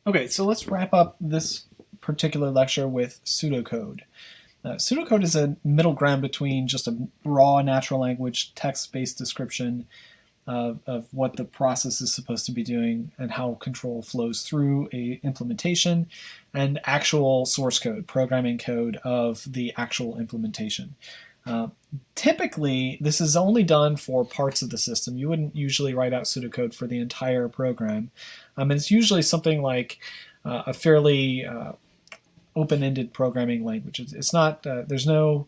Okay, so let's wrap up this particular lecture with pseudocode. Pseudocode is a middle ground between just a raw natural language text-based description of what the process is supposed to be doing and how control flows through a implementation, and actual source code, programming code of the actual implementation. Typically, this is only done for parts of the system. You wouldn't usually write out pseudocode for the entire program. And it's usually something like a fairly open-ended programming language. It's not, there's no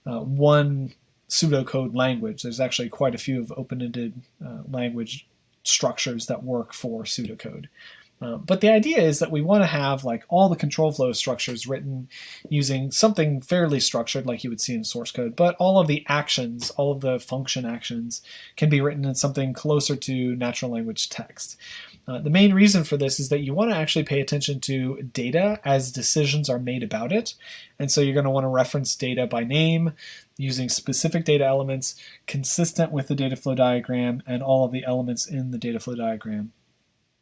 one pseudocode language. There's actually quite a few of open-ended language structures that work for pseudocode. But the idea is that we want to have like all the control flow structures written using something fairly structured like you would see in source code, but all of the actions, all of the function actions can be written in something closer to natural language text. The main reason for this is that you want to actually pay attention to data as decisions are made about it. And so you're going to want to reference data by name, using specific data elements consistent with the data flow diagram and all of the elements in the data flow diagram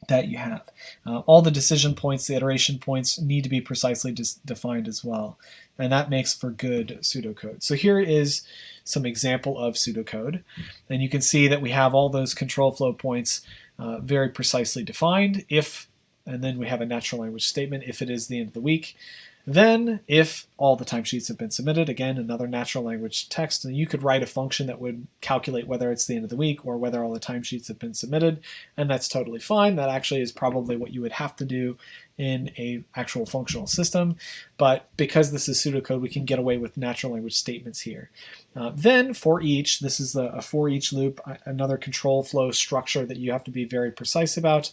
that you have. All the decision points, the iteration points need to be precisely defined as well. And that makes for good pseudocode. So here is some example of pseudocode. And you can see that we have all those control flow points very precisely defined. If, and then we have a natural language statement if it is the end of the week. Then, if all the timesheets have been submitted, again, another natural language text, and you could write a function that would calculate whether it's the end of the week or whether all the timesheets have been submitted, and that's totally fine. That actually is probably what you would have to do in a actual functional system, but because this is pseudocode, we can get away with natural language statements here. Then for each, this is a for each loop, another control flow structure that you have to be very precise about.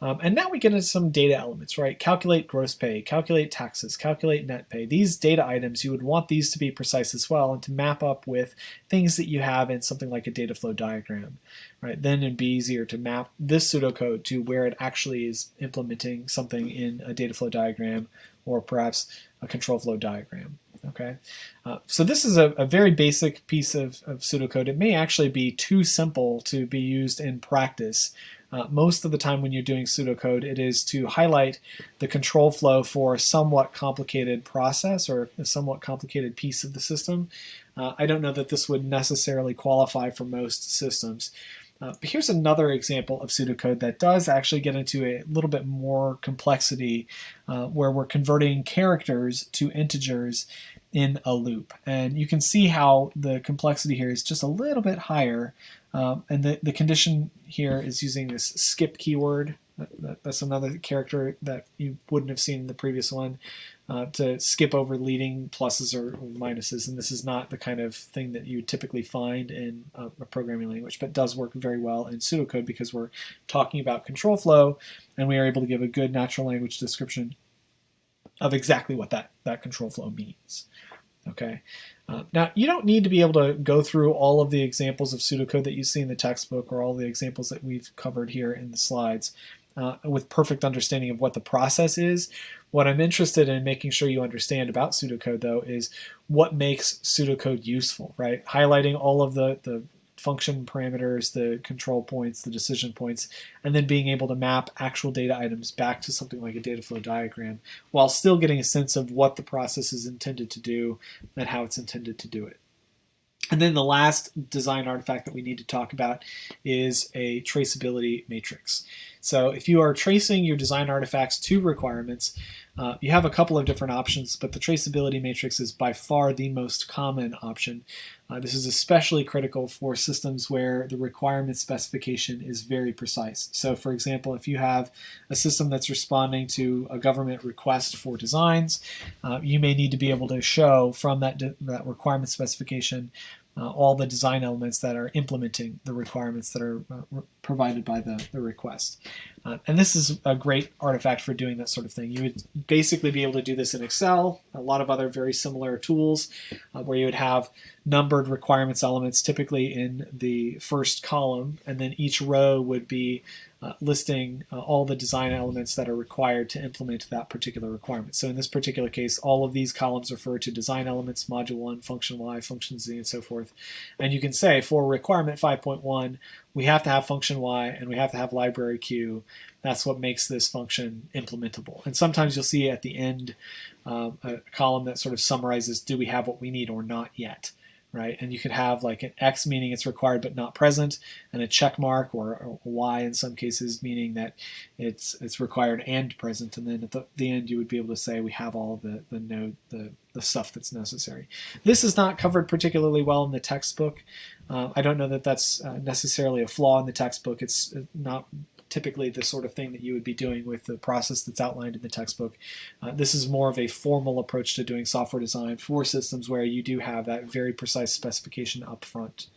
And now we get into some data elements, right? Calculate gross pay, calculate taxes, calculate net pay. These data items, you would want these to be precise as well and to map up with things that you have in something like a data flow diagram, right? Then it'd be easier to map this pseudocode to where it actually is implementing something in a data flow diagram or perhaps a control flow diagram. Okay, so this is a very basic piece of pseudocode. It may actually be too simple to be used in practice. Most of the time when you're doing pseudocode, it is to highlight the control flow for a somewhat complicated process or a somewhat complicated piece of the system. I don't know that this would necessarily qualify for most systems. But here's another example of pseudocode that does actually get into a little bit more complexity where we're converting characters to integers in a loop. And you can see how the complexity here is just a little bit higher. And the condition here is using this skip keyword. That's another character that you wouldn't have seen in the previous one to skip over leading pluses or minuses. And this is not the kind of thing that you would typically find in a programming language, but does work very well in pseudocode because we're talking about control flow and we are able to give a good natural language description of exactly what that control flow means. Okay. Now, you don't need to be able to go through all of the examples of pseudocode that you see in the textbook or all the examples that we've covered here in the slides with perfect understanding of what the process is. What I'm interested in making sure you understand about pseudocode, though, is what makes pseudocode useful, right? Highlighting all of the function parameters, the control points, the decision points, and then being able to map actual data items back to something like a data flow diagram while still getting a sense of what the process is intended to do and how it's intended to do it. And then the last design artifact that we need to talk about is a traceability matrix. So if you are tracing your design artifacts to requirements, you have a couple of different options, but the traceability matrix is by far the most common option. This is especially critical for systems where the requirement specification is very precise. So for example, if you have a system that's responding to a government request for designs, you may need to be able to show from that requirement specification all the design elements that are implementing the requirements that are provided by the request. And this is a great artifact for doing that sort of thing. You would basically be able to do this in Excel, a lot of other very similar tools where you would have numbered requirements elements typically in the first column, and then each row would be listing all the design elements that are required to implement that particular requirement. So in this particular case, all of these columns refer to design elements, module 1, function Y, function Z, and so forth. And you can say for requirement 5.1, we have to have function Y and we have to have library Q. That's what makes this function implementable. And sometimes you'll see at the end a column that sort of summarizes, do we have what we need or not yet, right? And you could have like an X meaning it's required but not present, and a check mark, or a Y in some cases meaning that it's required and present. And then at the end you would be able to say we have all of the stuff that's necessary. This is not covered particularly well in the textbook. I don't know that that's necessarily a flaw in the textbook. It's not typically the sort of thing that you would be doing with the process that's outlined in the textbook. This is more of a formal approach to doing software design for systems where you do have that very precise specification up front.